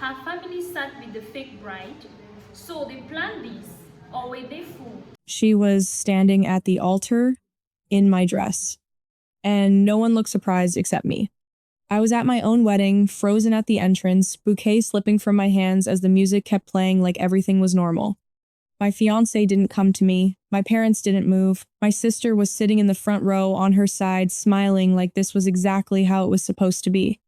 Her family sat with the fake bride, so they planned this, or were they fooled? She was standing at the altar in my dress, and no one looked surprised except me. I was at my own wedding, frozen at the entrance, bouquet slipping from my hands as the music kept playing like everything was normal. My fiancé didn't come to me, my parents didn't move, my sister was sitting in the front row on her side, smiling like this was exactly how it was supposed to be.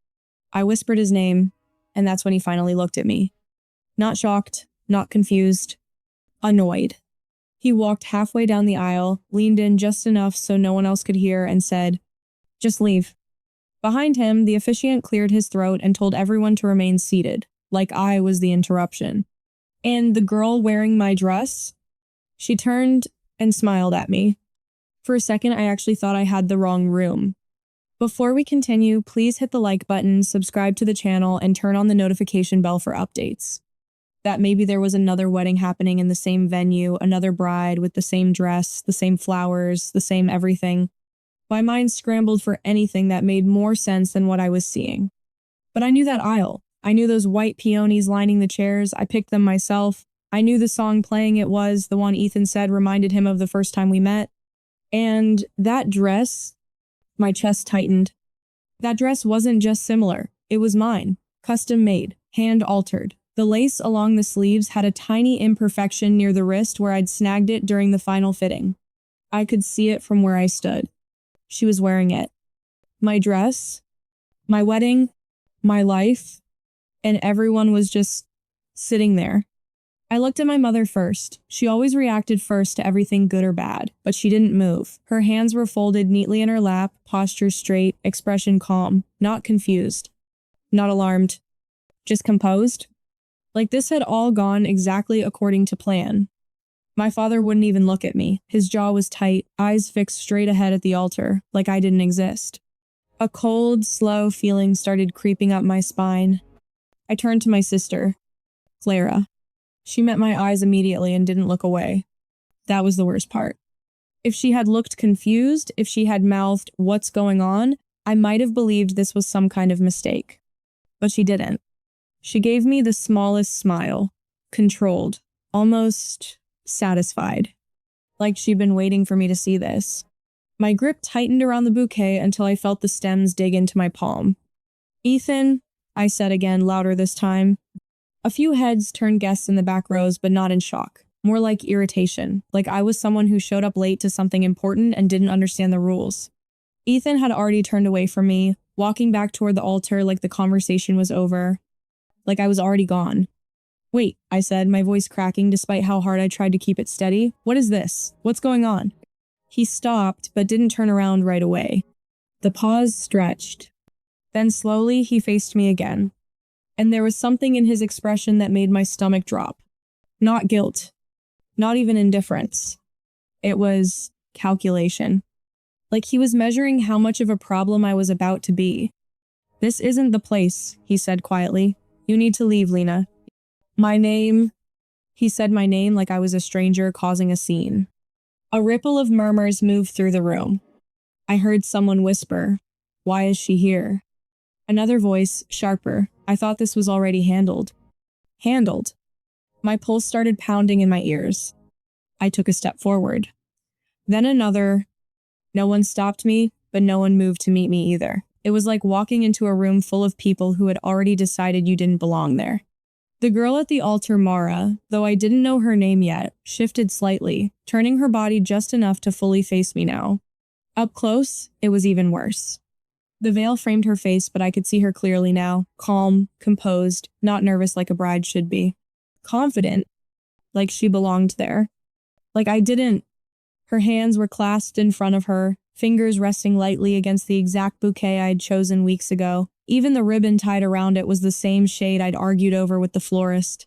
I whispered his name, and that's when he finally looked at me. Not shocked, not confused, annoyed. He walked halfway down the aisle, leaned in just enough so no one else could hear, and said, "Just leave." Behind him, the officiant cleared his throat and told everyone to remain seated, like I was the interruption. And the girl wearing my dress? She turned and smiled at me. For a second, I actually thought I had the wrong room. Before we continue, please hit the like button, subscribe to the channel, and turn on the notification bell for updates. That maybe there was another wedding happening in the same venue, another bride with the same dress, the same flowers, the same everything. My mind scrambled for anything that made more sense than what I was seeing. But I knew that aisle. I knew those white peonies lining the chairs. I picked them myself. I knew the song playing it was the one Ethan said reminded him of the first time we met. And that dress, my chest tightened. That dress wasn't just similar. It was mine, custom made, hand altered. The lace along the sleeves had a tiny imperfection near the wrist where I'd snagged it during the final fitting. I could see it from where I stood. She was wearing it. My dress, my wedding, my life, and everyone was just sitting there. I looked at my mother first. She always reacted first to everything good or bad, but she didn't move. Her hands were folded neatly in her lap, posture straight, expression calm, not confused, not alarmed, just composed. Like this had all gone exactly according to plan. My father wouldn't even look at me. His jaw was tight, eyes fixed straight ahead at the altar, like I didn't exist. A cold, slow feeling started creeping up my spine. I turned to my sister, Clara. She met my eyes immediately and didn't look away. That was the worst part. If she had looked confused, if she had mouthed, "What's going on?" I might have believed this was some kind of mistake. But she didn't. She gave me the smallest smile, controlled, almost satisfied, like she'd been waiting for me to see this. My grip tightened around the bouquet until I felt the stems dig into my palm. "Ethan," I said again, louder this time. A few heads turned guests in the back rows, but not in shock. More like irritation, like I was someone who showed up late to something important and didn't understand the rules. Ethan had already turned away from me, walking back toward the altar like the conversation was over, like I was already gone. "Wait," I said, my voice cracking despite how hard I tried to keep it steady. "What is this? What's going on?" He stopped, but didn't turn around right away. The pause stretched. Then slowly, he faced me again. And there was something in his expression that made my stomach drop. Not guilt. Not even indifference. It was calculation. Like he was measuring how much of a problem I was about to be. "This isn't the place," he said quietly. "You need to leave, Lena." "My name," he said my name like I was a stranger causing a scene. A ripple of murmurs moved through the room. I heard someone whisper, "Why is she here?" Another voice, sharper. I thought this was already handled. Handled. My pulse started pounding in my ears. I took a step forward. Then another. No one stopped me, but no one moved to meet me either. It was like walking into a room full of people who had already decided you didn't belong there. The girl at the altar, Mara, though I didn't know her name yet, shifted slightly, turning her body just enough to fully face me now. Up close, it was even worse. The veil framed her face, but I could see her clearly now, calm, composed, not nervous like a bride should be. Confident, like she belonged there. Like I didn't. Her hands were clasped in front of her, fingers resting lightly against the exact bouquet I'd chosen weeks ago. Even the ribbon tied around it was the same shade I'd argued over with the florist.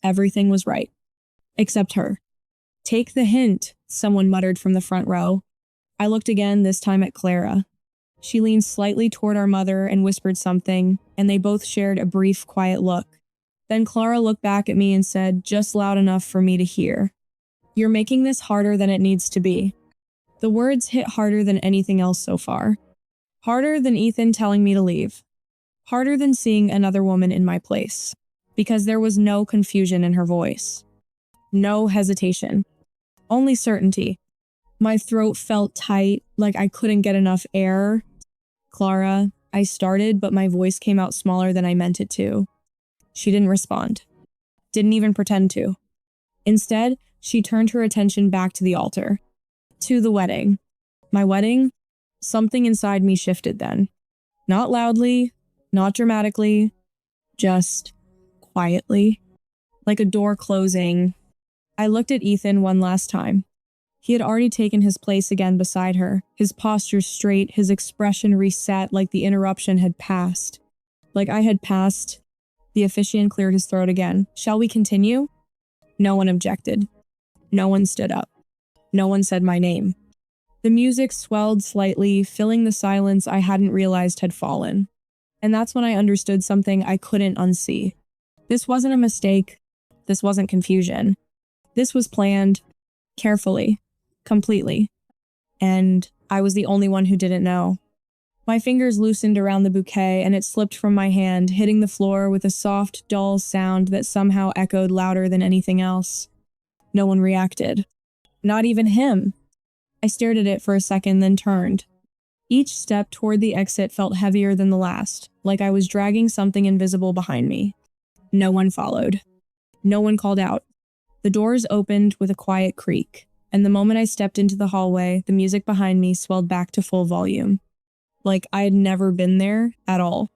Everything was right. Except her. "Take the hint," someone muttered from the front row. I looked again, this time at Clara. She leaned slightly toward our mother and whispered something, and they both shared a brief, quiet look. Then Clara looked back at me and said, just loud enough for me to hear, "You're making this harder than it needs to be." The words hit harder than anything else so far. Harder than Ethan telling me to leave. Harder than seeing another woman in my place. because there was no confusion in her voice. No hesitation. Only certainty. My throat felt tight, like I couldn't get enough air. "Clara," I started, but my voice came out smaller than I meant it to. She didn't respond. Didn't even pretend to. Instead, she turned her attention back to the altar. To the wedding. My wedding? Something inside me shifted then. Not loudly, not dramatically, just quietly. Like a door closing. I looked at Ethan one last time. He had already taken his place again beside her, his posture straight, his expression reset like the interruption had passed. Like I had passed. The officiant cleared his throat again. "Shall we continue?" No one objected. No one stood up. No one said my name. The music swelled slightly, filling the silence I hadn't realized had fallen. And that's when I understood something I couldn't unsee. This wasn't a mistake. This wasn't confusion. This was planned, carefully, completely. And I was the only one who didn't know. My fingers loosened around the bouquet and it slipped from my hand, hitting the floor with a soft, dull sound that somehow echoed louder than anything else. No one reacted. Not even him. I stared at it for a second, then turned. Each step toward the exit felt heavier than the last, like I was dragging something invisible behind me. No one followed. No one called out. The doors opened with a quiet creak, and the moment I stepped into the hallway, the music behind me swelled back to full volume. Like I had never been there at all.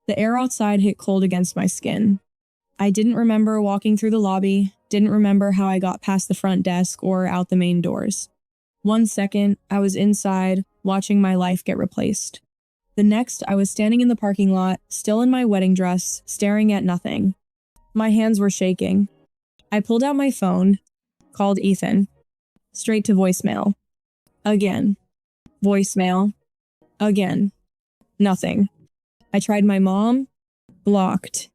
The air outside hit cold against my skin. I didn't remember walking through the lobby, didn't remember how I got past the front desk or out the main doors. 1 second, I was inside, watching my life get replaced. The next, I was standing in the parking lot, still in my wedding dress, staring at nothing. My hands were shaking. I pulled out my phone, called Ethan. Straight to voicemail. Again. Voicemail. Again. Nothing. I tried my mom. Blocked.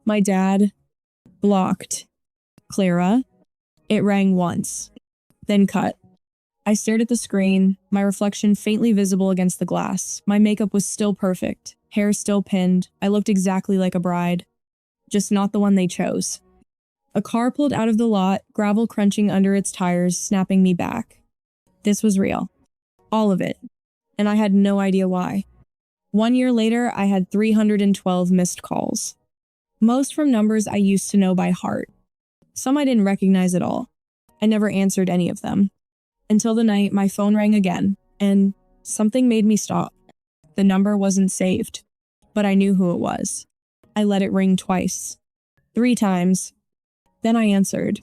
My dad. Blocked. Clara. It rang once. Then cut. I stared at the screen, my reflection faintly visible against the glass. My makeup was still perfect, hair still pinned. I looked exactly like a bride. Just not the one they chose. A car pulled out of the lot, gravel crunching under its tires, snapping me back. This was real. All of it. And I had no idea why. 1 year later, I had 312 missed calls. Most from numbers I used to know by heart. Some I didn't recognize at all. I never answered any of them. Until the night my phone rang again, and something made me stop. The number wasn't saved, but I knew who it was. I let it ring twice. 3 times. Then I answered.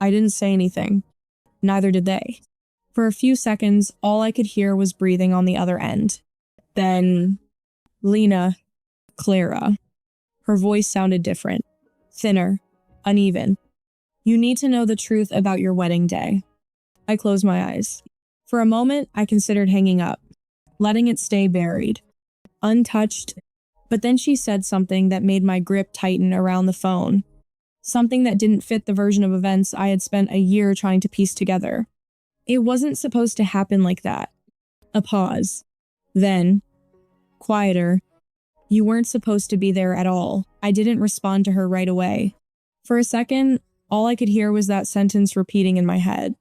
I didn't say anything. Neither did they. For a few seconds, all I could hear was breathing on the other end. Then, Lena, Clara. Her voice sounded different. Thinner. Uneven. "You need to know the truth about your wedding day." I closed my eyes. For a moment, I considered hanging up, letting it stay buried, untouched. But then she said something that made my grip tighten around the phone. Something that didn't fit the version of events I had spent a year trying to piece together. It wasn't supposed to happen like that. A pause. Then, quieter. "You weren't supposed to be there at all." I didn't respond to her right away. For a second, all I could hear was that sentence repeating in my head.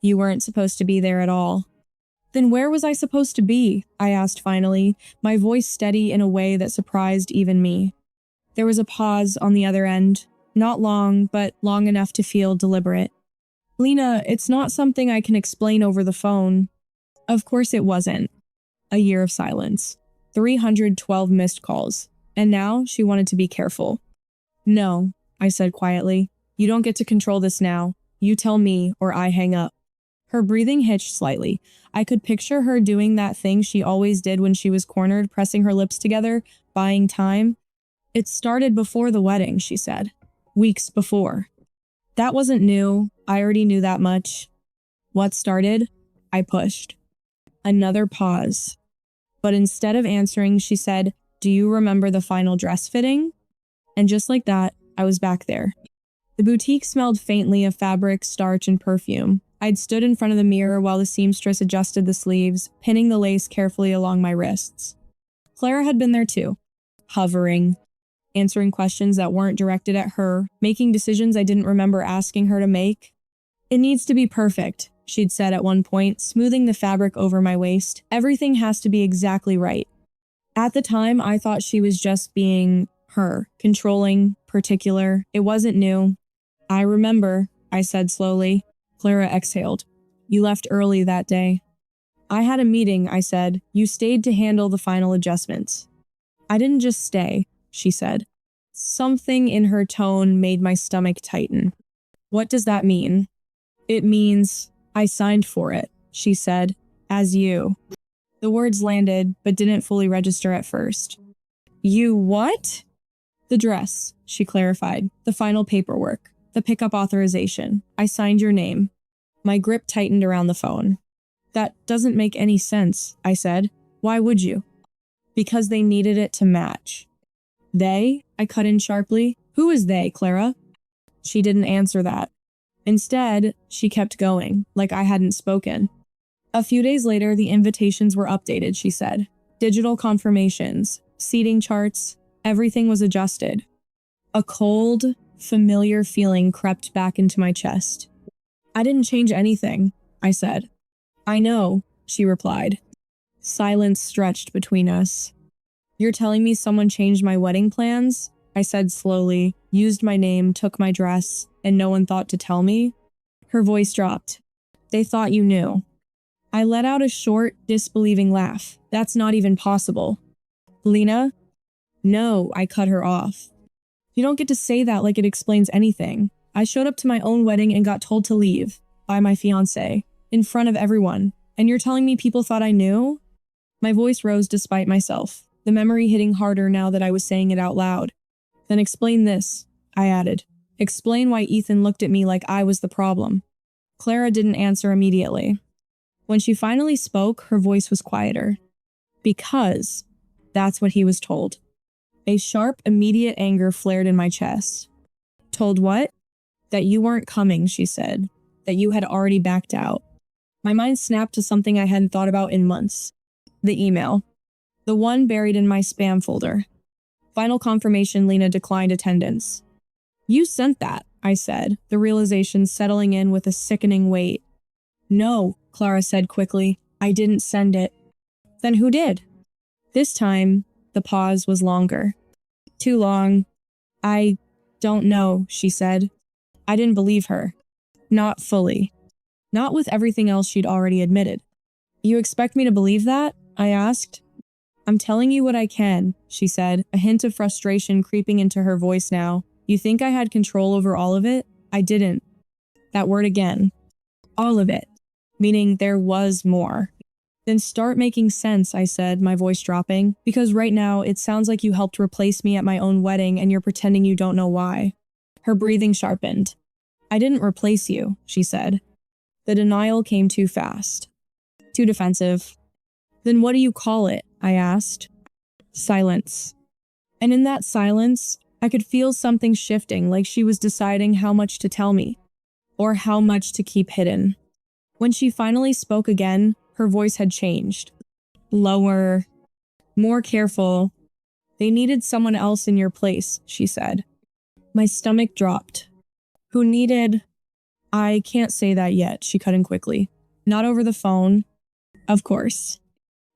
"You weren't supposed to be there at all." Then where was I supposed to be? I asked finally, my voice steady in a way that surprised even me. There was a pause on the other end. Not long, but long enough to feel deliberate. "Lena, it's not something I can explain over the phone." Of course it wasn't. A year of silence. 312 missed calls. And now she wanted to be careful. "No," I said quietly. "You don't get to control this now. You tell me or I hang up." Her breathing hitched slightly. I could picture her doing that thing she always did when she was cornered, pressing her lips together, buying time. "It started before the wedding," she said. "Weeks before." That wasn't new. I already knew that much. What started? I pushed. Another pause. But instead of answering, she said, "Do you remember the final dress fitting?" And just like that, I was back there. The boutique smelled faintly of fabric, starch, and perfume. I'd stood in front of the mirror while the seamstress adjusted the sleeves, pinning the lace carefully along my wrists. Clara had been there too, hovering, answering questions that weren't directed at her, making decisions I didn't remember asking her to make. It needs to be perfect, she'd said at one point, smoothing the fabric over my waist. Everything has to be exactly right. At the time, I thought she was just being her, controlling, particular. It wasn't new. I remember, I said slowly. Clara exhaled. You left early that day. I had a meeting, I said. You stayed to handle the final adjustments. I didn't just stay, she said. Something in her tone made my stomach tighten. What does that mean? It means I signed for it, she said, as you. The words landed, but didn't fully register at first. You what? The dress, she clarified. The final paperwork. The pickup authorization. I signed your name. My grip tightened around the phone. That doesn't make any sense, I said. Why would you? Because they needed it to match. They? I cut in sharply. Who is they, Clara? She didn't answer that. Instead, she kept going, like I hadn't spoken. A few days later, the invitations were updated, she said. Digital confirmations, seating charts, everything was adjusted. A cold, familiar feeling crept back into my chest. I didn't change anything, I said. I know, she replied. Silence stretched between us. You're telling me someone changed my wedding plans? I said slowly, used my name, took my dress, and no one thought to tell me? Her voice dropped. They thought you knew. I let out a short, disbelieving laugh. That's not even possible. Lena? No, I cut her off. You don't get to say that like it explains anything. I showed up to my own wedding and got told to leave, by my fiancé, in front of everyone. And you're telling me people thought I knew? My voice rose despite myself, the memory hitting harder now that I was saying it out loud. Then explain this, I added. Explain why Ethan looked at me like I was the problem. Clara didn't answer immediately. When she finally spoke, her voice was quieter. Because that's what he was told. A sharp, immediate anger flared in my chest. Told what? That you weren't coming, she said. That you had already backed out. My mind snapped to something I hadn't thought about in months. The email. The one buried in my spam folder. Final confirmation Lena declined attendance. You sent that, I said, the realization settling in with a sickening weight. No, Clara said quickly. I didn't send it. Then who did? This time, the pause was longer. Too long. I don't know, she said. I didn't believe her. Not fully. Not with everything else she'd already admitted. You expect me to believe that? I asked. I'm telling you what I can, she said, a hint of frustration creeping into her voice now. You think I had control over all of it? I didn't. That word again. All of it. Meaning there was more. Then start making sense, I said, my voice dropping, because right now it sounds like you helped replace me at my own wedding and you're pretending you don't know why. Her breathing sharpened. I didn't replace you, she said. The denial came too fast. Too defensive. Then what do you call it? I asked. Silence. And in that silence, I could feel something shifting, like she was deciding how much to tell me, or how much to keep hidden. When she finally spoke again, her voice had changed. Lower, more careful. They needed someone else in your place, she said. My stomach dropped. Who needed? I can't say that yet, she cut in quickly. Not over the phone. Of course.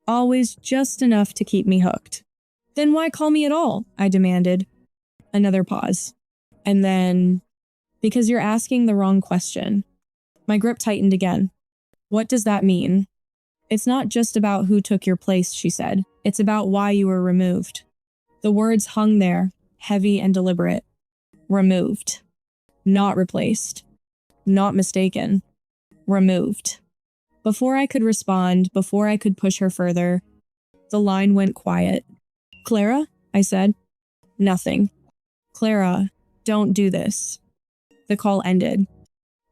Always just enough to keep me hooked. Then why call me at all? I demanded. Another pause. And then, because you're asking the wrong question. My grip tightened again. What does that mean? It's not just about who took your place, she said. It's about why you were removed. The words hung there, heavy and deliberate. Removed. Not replaced. Not mistaken. Removed. Before I could respond, before I could push her further, the line went quiet. Clara? I said. Nothing. Clara, don't do this. The call ended.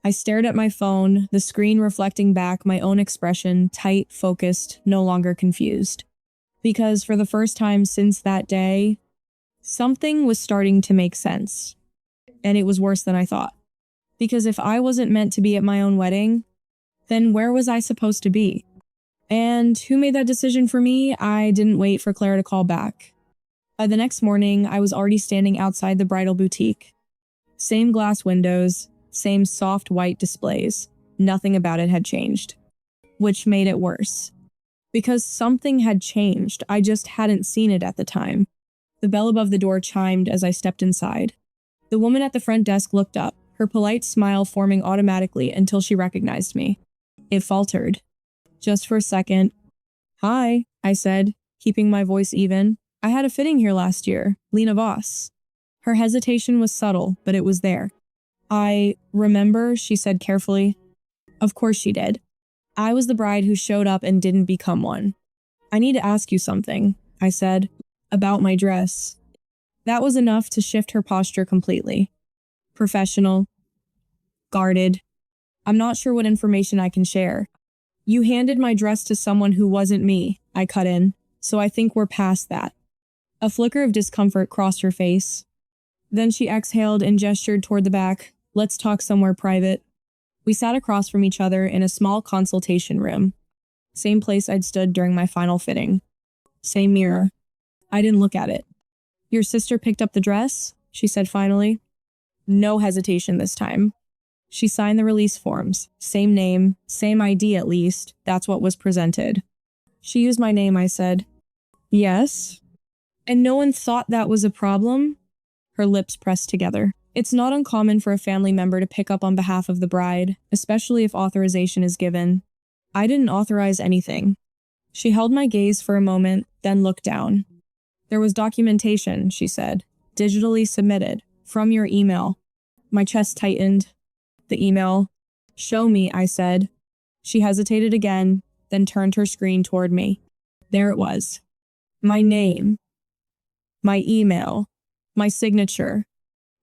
I stared at my phone, the screen reflecting back my own expression, tight, focused, no longer confused. Because for the first time since that day, something was starting to make sense. And it was worse than I thought. Because if I wasn't meant to be at my own wedding, then where was I supposed to be? And who made that decision for me? I didn't wait for Claire to call back. The next morning, I was already standing outside the bridal boutique. Same glass windows, same soft white displays. Nothing about it had changed. Which made it worse. Because something had changed, I just hadn't seen it at the time. The bell above the door chimed as I stepped inside. The woman at the front desk looked up, her polite smile forming automatically until she recognized me. It faltered. Just for a second. "Hi," I said, keeping my voice even. "I had a fitting here last year, Lena Voss." Her hesitation was subtle, but it was there. "I remember," she said carefully. Of course she did. I was the bride who showed up and didn't become one. "I need to ask you something," I said, "about my dress." That was enough to shift her posture completely. Professional. Guarded. "I'm not sure what information I can share." "You handed my dress to someone who wasn't me," I cut in, "so I think we're past that." A flicker of discomfort crossed her face. Then she exhaled and gestured toward the back. "Let's talk somewhere private." We sat across from each other in a small consultation room. Same place I'd stood during my final fitting. Same mirror. I didn't look at it. "Your sister picked up the dress?" she said finally. No hesitation this time. She signed the release forms. Same name, same ID at least. That's what was presented. "She used my name," I said. "Yes." "And no one thought that was a problem?" Her lips pressed together. It's not uncommon for a family member to pick up on behalf of the bride, especially if authorization is given. I didn't authorize anything. She held my gaze for a moment, then looked down. "There was documentation," she said, "digitally submitted, from your email." My chest tightened. The email. "Show me," I said. She hesitated again, then turned her screen toward me. There it was. My name. My email. My signature.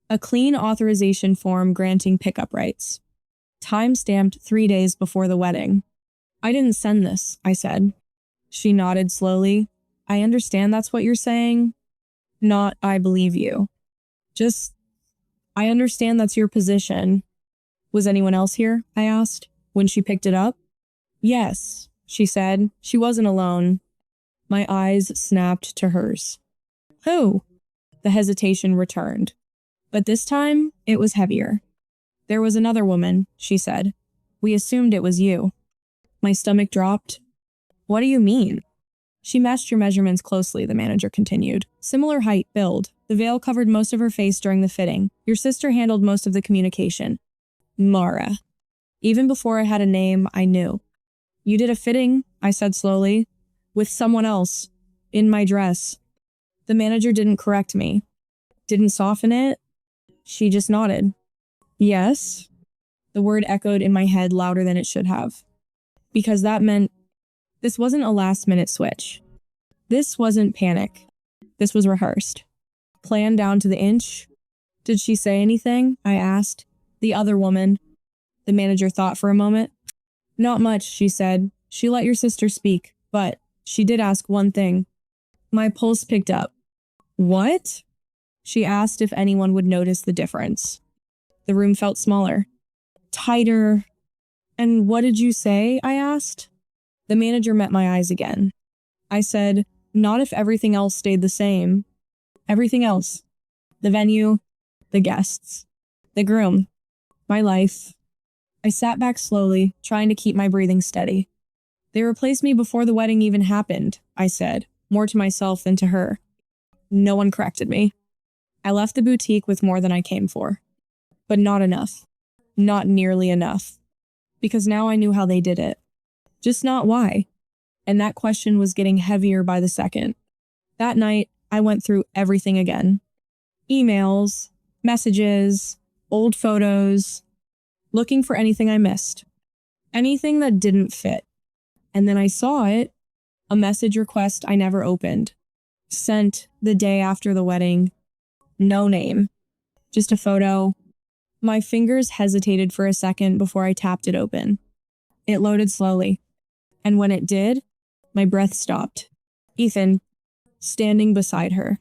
A clean authorization form granting pickup rights. Time-stamped 3 days before the wedding. "I didn't send this," I said. She nodded slowly. "I understand that's what you're saying. Not, I believe you. Just, I understand that's your position." "Was anyone else here?" I asked, when she picked it up. "Yes," she said. She wasn't alone. My eyes snapped to hers. "Who?" The hesitation returned. But this time, it was heavier. "There was another woman," she said. "We assumed it was you." My stomach dropped. "What do you mean?" "She matched your measurements closely," the manager continued. "Similar height, build. The veil covered most of her face during the fitting. Your sister handled most of the communication." Mara. Even before I had a name, I knew. "You did a fitting," I said slowly, "with someone else, in my dress." The manager didn't correct me. Didn't soften it. She just nodded. "Yes." The word echoed in my head louder than it should have. Because that meant this wasn't a last-minute switch. This wasn't panic. This was rehearsed. Planned down to the inch. "Did she say anything?" I asked. "The other woman." The manager thought for a moment. "Not much," she said. "She let your sister speak, but she did ask one thing." My pulse picked up. "What?" She asked if anyone would notice the difference. The room felt smaller. Tighter. "And what did you say?" I asked. The manager met my eyes again. I said, "Not if everything else stayed the same." "Everything else." "The venue, the guests, the groom, my life." I sat back slowly, trying to keep my breathing steady. "They replaced me before the wedding even happened," I said, more to myself than to her. No one corrected me. I left the boutique with more than I came for. But not enough. Not nearly enough. Because now I knew how they did it. Just not why. And that question was getting heavier by the second. That night, I went through everything again. Emails, messages, old photos, looking for anything I missed. Anything that didn't fit. And then I saw it, a message request I never opened. Sent the day after the wedding. No name. Just a photo. My fingers hesitated for a second before I tapped it open. It loaded slowly. And when it did, my breath stopped. Ethan, standing beside her.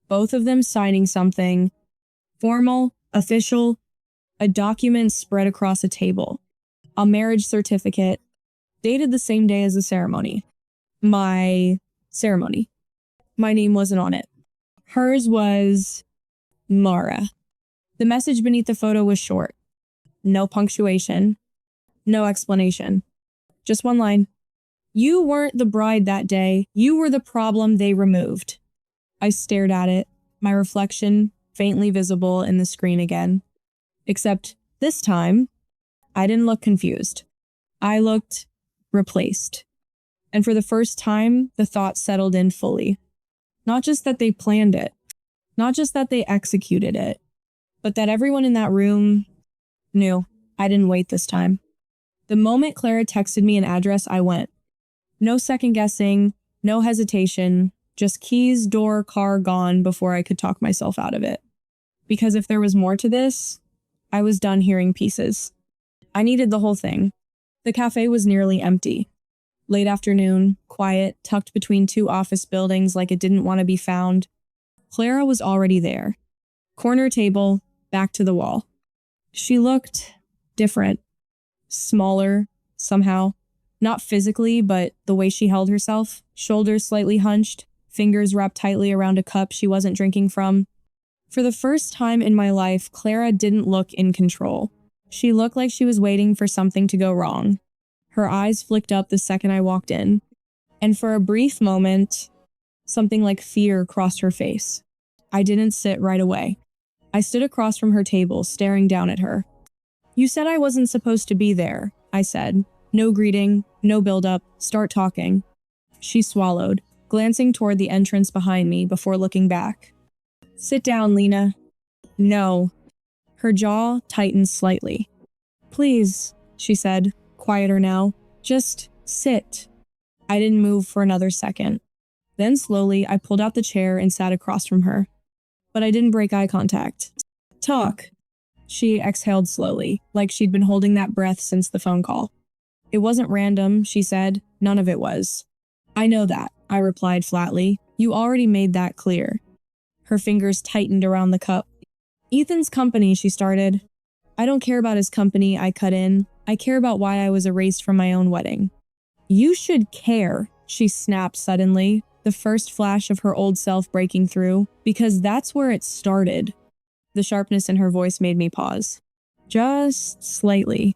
Both of them signing something. Formal, official, a document spread across a table. A marriage certificate, dated the same day as the ceremony. My ceremony. My name wasn't on it. Hers was Mara. The message beneath the photo was short. No punctuation. No explanation. Just one line. You weren't the bride that day. You were the problem they removed. I stared at it, my reflection faintly visible in the screen again. Except this time, I didn't look confused. I looked replaced. And for the first time, the thought settled in fully. Not just that they planned it, not just that they executed it, but that everyone in that room knew. I didn't wait this time. The moment Clara texted me an address, I went. No second guessing, no hesitation, just keys, door, car gone before I could talk myself out of it. Because if there was more to this, I was done hearing pieces. I needed the whole thing. The cafe was nearly empty. Late afternoon, quiet, tucked between two office buildings like it didn't want to be found. Clara was already there. Corner table, back to the wall. She looked different. Smaller, somehow. Not physically, but the way she held herself. Shoulders slightly hunched, fingers wrapped tightly around a cup she wasn't drinking from. For the first time in my life, Clara didn't look in control. She looked like she was waiting for something to go wrong. Her eyes flicked up the second I walked in. And for a brief moment, something like fear crossed her face. I didn't sit right away. I stood across from her table, staring down at her. You said I wasn't supposed to be there, I said. No greeting, no build-up, start talking. She swallowed, glancing toward the entrance behind me before looking back. Sit down, Lena. No. Her jaw tightened slightly. Please, she said, quieter now. Just sit. I didn't move for another second. Then slowly, I pulled out the chair and sat across from her. But I didn't break eye contact. Talk. She exhaled slowly, like she'd been holding that breath since the phone call. It wasn't random, she said. None of it was. I know that, I replied flatly. You already made that clear. Her fingers tightened around the cup. Ethan's company, she started. I don't care about his company, I cut in. I care about why I was erased from my own wedding. You should care, she snapped suddenly, the first flash of her old self breaking through, because that's where it started. The sharpness in her voice made me pause. Just slightly.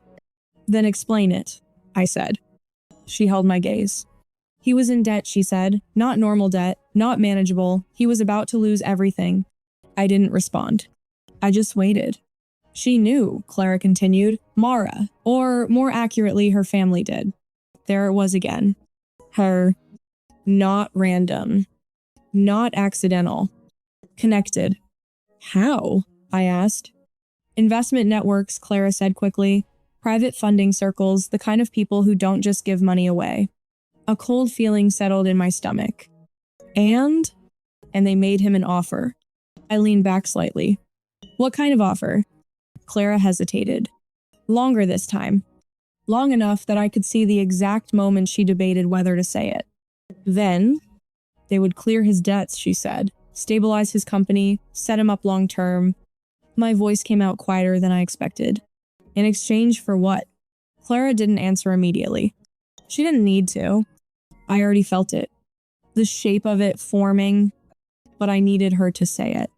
Then explain it, I said. She held my gaze. He was in debt, she said. Not normal debt, not manageable. He was about to lose everything. I didn't respond. I just waited. She knew, Clara continued. Mara, or more accurately, her family did. There it was again. Her not random, not accidental, connected. How? I asked. Investment networks, Clara said quickly. Private funding circles, the kind of people who don't just give money away. A cold feeling settled in my stomach. And they made him an offer. I leaned back slightly. What kind of offer? Clara hesitated. Longer this time. Long enough that I could see the exact moment she debated whether to say it. Then, they would clear his debts, she said. Stabilize his company, set him up long term. My voice came out quieter than I expected. In exchange for what? Clara didn't answer immediately. She didn't need to. I already felt it. The shape of it forming, but I needed her to say it.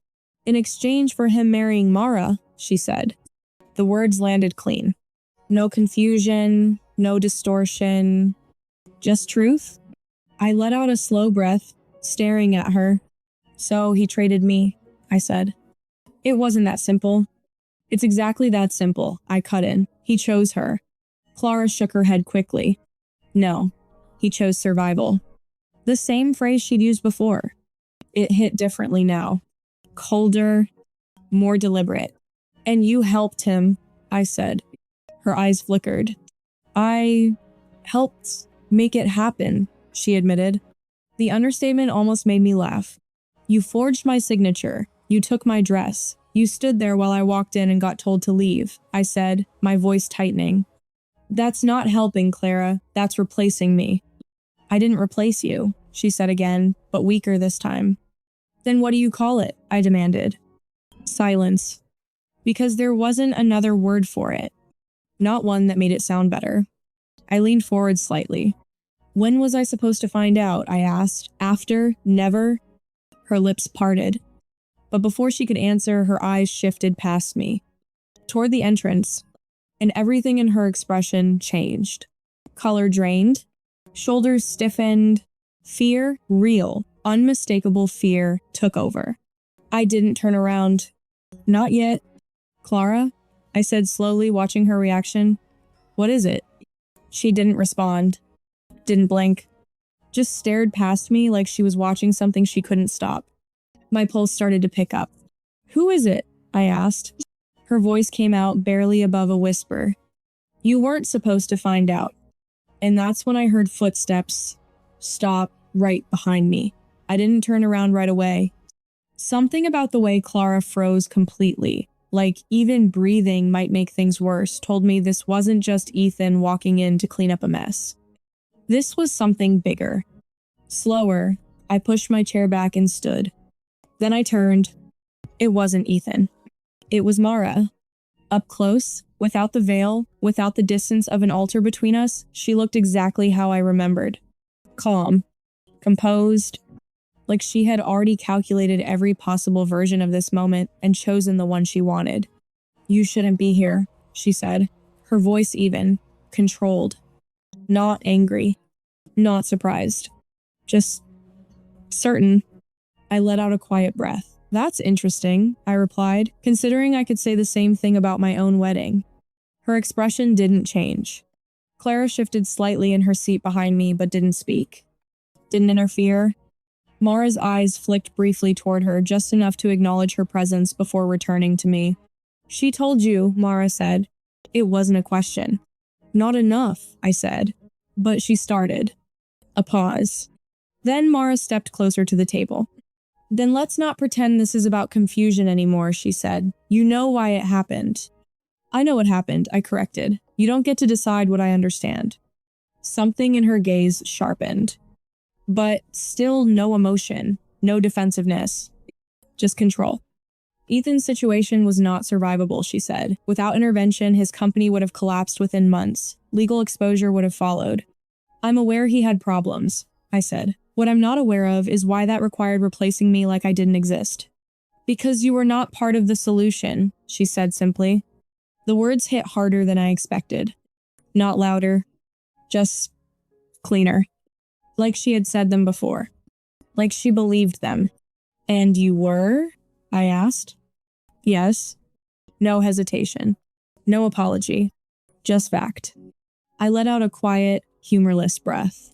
In exchange for him marrying Mara, she said. The words landed clean. No confusion, no distortion, just truth. I let out a slow breath, staring at her. So he traded me, I said. It wasn't that simple. It's exactly that simple, I cut in. He chose her. Clara shook her head quickly. No, he chose survival. The same phrase she'd used before. It hit differently now. Colder, more deliberate. And you helped him, I said. Her eyes flickered. I helped make it happen, she admitted. The understatement almost made me laugh. You forged my signature. You took my dress. You stood there while I walked in and got told to leave, I said, my voice tightening. That's not helping, Clara. That's replacing me. I didn't replace you, she said again, but weaker this time. Then what do you call it? I demanded. Silence. Because there wasn't another word for it. Not one that made it sound better. I leaned forward slightly. When was I supposed to find out? I asked. After? Never? Her lips parted. But before she could answer, her eyes shifted past me, toward the entrance, and everything in her expression changed. Color drained, shoulders stiffened, fear, real, unmistakable fear, took over. I didn't turn around. Not yet. Clara? I said slowly, watching her reaction. What is it? She didn't respond. Didn't blink. Just stared past me like she was watching something she couldn't stop. My pulse started to pick up. Who is it? I asked. Her voice came out barely above a whisper. You weren't supposed to find out. And that's when I heard footsteps stop right behind me. I didn't turn around right away. Something about the way Clara froze completely, like even breathing might make things worse, told me this wasn't just Ethan walking in to clean up a mess. This was something bigger. Slower, I pushed my chair back and stood. Then I turned. It wasn't Ethan. It was Mara. Up close, without the veil, without the distance of an altar between us, she looked exactly how I remembered. Calm. Composed. Like she had already calculated every possible version of this moment and chosen the one she wanted. You shouldn't be here, she said. Her voice even. Controlled. Not angry. Not surprised. Just certain. I let out a quiet breath. That's interesting, I replied, considering I could say the same thing about my own wedding. Her expression didn't change. Clara shifted slightly in her seat behind me, but didn't speak. Didn't interfere. Mara's eyes flicked briefly toward her, just enough to acknowledge her presence before returning to me. She told you, Mara said. It wasn't a question. Not enough, I said. But she started. A pause. Then Mara stepped closer to the table. Then let's not pretend this is about confusion anymore, she said. You know why it happened. I know what happened, I corrected. You don't get to decide what I understand. Something in her gaze sharpened. But still no emotion, no defensiveness. Just control. Ethan's situation was not survivable, she said. Without intervention, his company would have collapsed within months. Legal exposure would have followed. I'm aware he had problems, I said. What I'm not aware of is why that required replacing me like I didn't exist. Because you were not part of the solution, she said simply. The words hit harder than I expected. Not louder, just cleaner. Like she had said them before. Like she believed them. And you were? I asked. Yes. No hesitation. No apology. Just fact. I let out a quiet, humorless breath.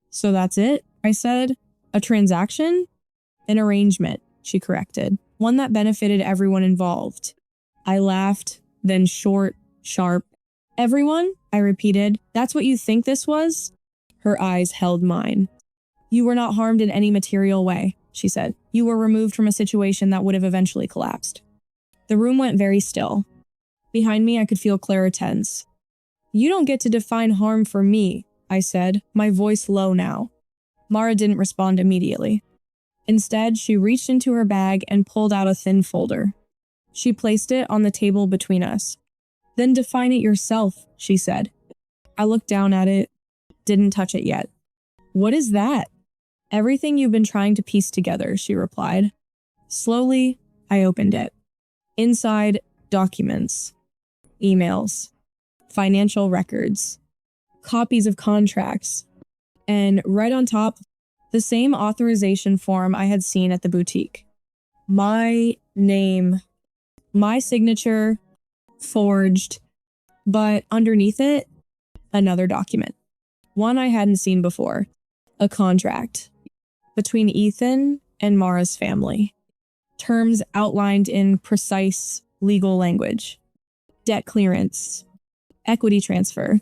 So that's it? I said. A transaction? An arrangement, she corrected. One that benefited everyone involved. I laughed, then short, sharp. Everyone? I repeated. That's what you think this was? Her eyes held mine. You were not harmed in any material way, she said. You were removed from a situation that would have eventually collapsed. The room went very still. Behind me, I could feel Clara tense. You don't get to define harm for me, I said, my voice low now. Mara didn't respond immediately. Instead, she reached into her bag and pulled out a thin folder. She placed it on the table between us. Then define it yourself, she said. I looked down at it, didn't touch it yet. What is that? Everything you've been trying to piece together, she replied. Slowly, I opened it. Inside, documents, emails, financial records, copies of contracts, and right on top, the same authorization form I had seen at the boutique. My name, my signature, forged, but underneath it, another document. One I hadn't seen before, a contract between Ethan and Mara's family. Terms outlined in precise legal language. Debt clearance, equity transfer,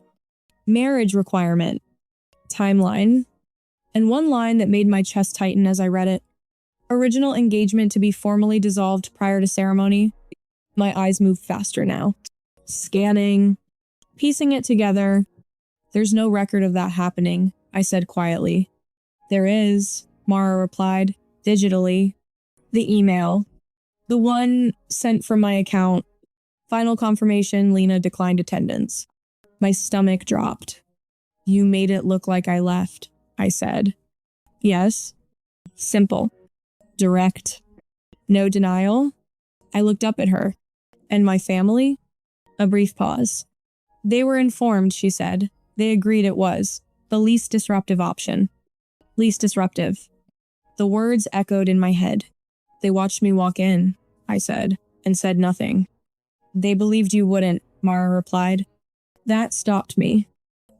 marriage requirement, timeline, and one line that made my chest tighten as I read it. Original engagement to be formally dissolved prior to ceremony. My eyes moved faster now. Scanning, piecing it together. There's no record of that happening, I said quietly. There is, Mara replied, digitally. The email. The one sent from my account. Final confirmation, Lena declined attendance. My stomach dropped. You made it look like I left, I said. Yes. Simple. direct, no denial. I looked up at her. And my family? A brief pause. They were informed, she said. They agreed it was the least disruptive option. Least disruptive. The words echoed in my head. They watched me walk in, I said, and said nothing. They believed you wouldn't, Mara replied. That stopped me.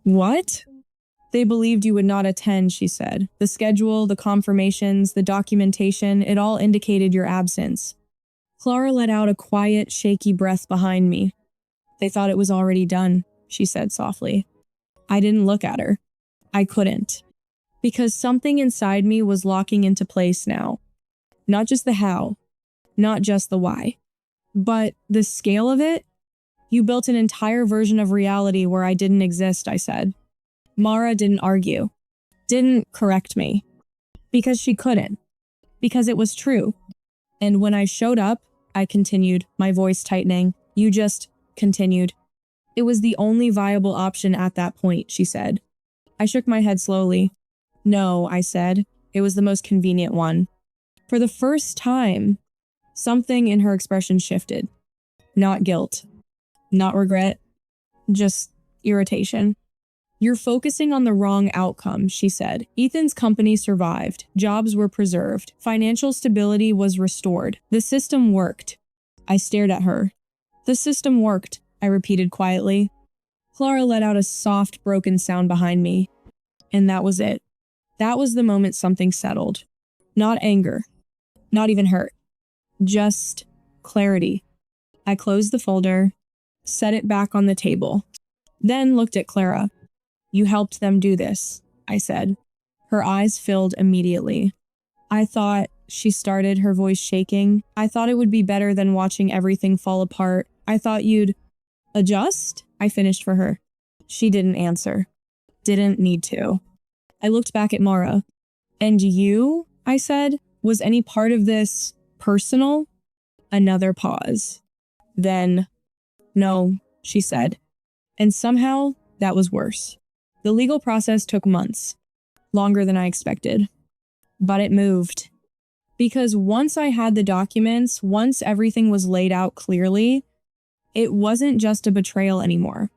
What? They believed you would not attend, she said. The schedule, the confirmations, the documentation, it all indicated your absence. Clara let out a quiet, shaky breath behind me. They thought it was already done, she said softly. I didn't look at her. I couldn't. Because something inside me was locking into place now. Not just the how, not just the why, but the scale of it. You built an entire version of reality where I didn't exist, I said. Mara didn't argue, didn't correct me, because she couldn't, because it was true. And when I showed up, I continued, my voice tightening. You just continued. It was the only viable option at that point, she said. I shook my head slowly. No, I said. It was the most convenient one. For the first time, something in her expression shifted. Not guilt. Not regret. Just irritation. You're focusing on the wrong outcome, she said. Ethan's company survived. Jobs were preserved. Financial stability was restored. The system worked. I stared at her. The system worked, I repeated quietly. Clara let out a soft, broken sound behind me. And that was it. That was the moment something settled. Not anger. Not even hurt. Just clarity. I closed the folder, set it back on the table, then looked at Clara. You helped them do this, I said. Her eyes filled immediately. I thought, she started, her voice shaking. I thought it would be better than watching everything fall apart. I thought you'd adjust, I finished for her. She didn't answer. Didn't need to. I looked back at Mara. And you, I said, was any part of this personal? Another pause. Then, no, she said. And somehow, that was worse. The legal process took months, longer than I expected. But it moved. Because once I had the documents, once everything was laid out clearly, it wasn't just a betrayal anymore.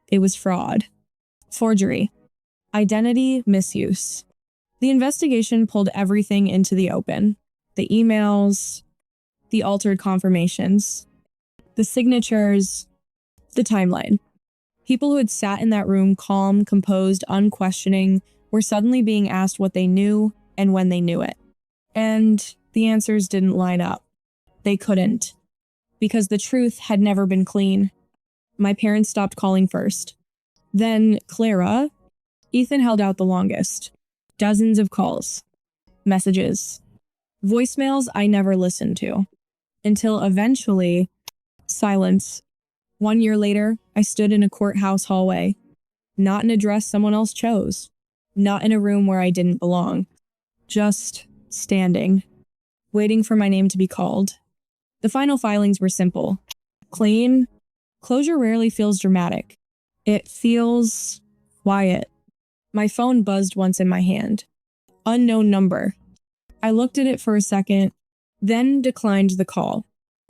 It was fraud, forgery, identity misuse. The investigation pulled everything into the open. The emails, the altered confirmations, the signatures, the timeline. People who had sat in that room calm, composed, unquestioning, were suddenly being asked what they knew and when they knew it. And the answers didn't line up. They couldn't. Because the truth had never been clean. My parents stopped calling first. Then Clara, Ethan held out the longest. Dozens of calls, messages, voicemails I never listened to. Until eventually, silence. 1 year later, I stood in a courthouse hallway. Not in a dress someone else chose. Not in a room where I didn't belong. Just standing, waiting for my name to be called. The final filings were simple. Clean. Closure rarely feels dramatic. It feels quiet. My phone buzzed once in my hand. Unknown number. I looked at it for a second, then declined the call.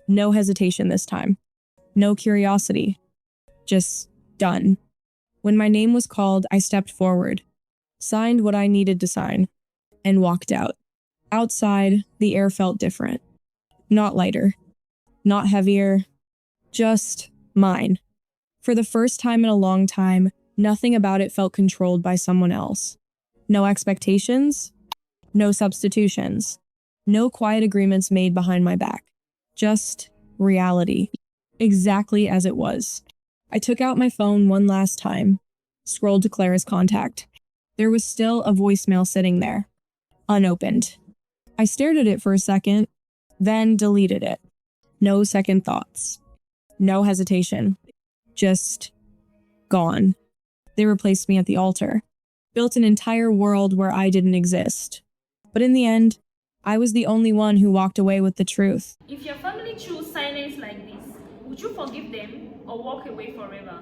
No hesitation this time. No curiosity. Just done. When my name was called, I stepped forward, signed what I needed to sign, and walked out. Outside, the air felt different. Not lighter. Not heavier. Just mine. For the first time in a long time, nothing about it felt controlled by someone else. No expectations. No substitutions. No quiet agreements made behind my back. Just reality. Exactly as it was. I took out my phone one last time, scrolled to Clara's contact. There was still a voicemail sitting there, unopened. I stared at it for a second, then deleted it. No second thoughts. No hesitation. Just gone. They replaced me at the altar. Built an entire world where I didn't exist. But in the end, I was the only one who walked away with the truth. If your family chose silence like this, would you forgive them or walk away forever?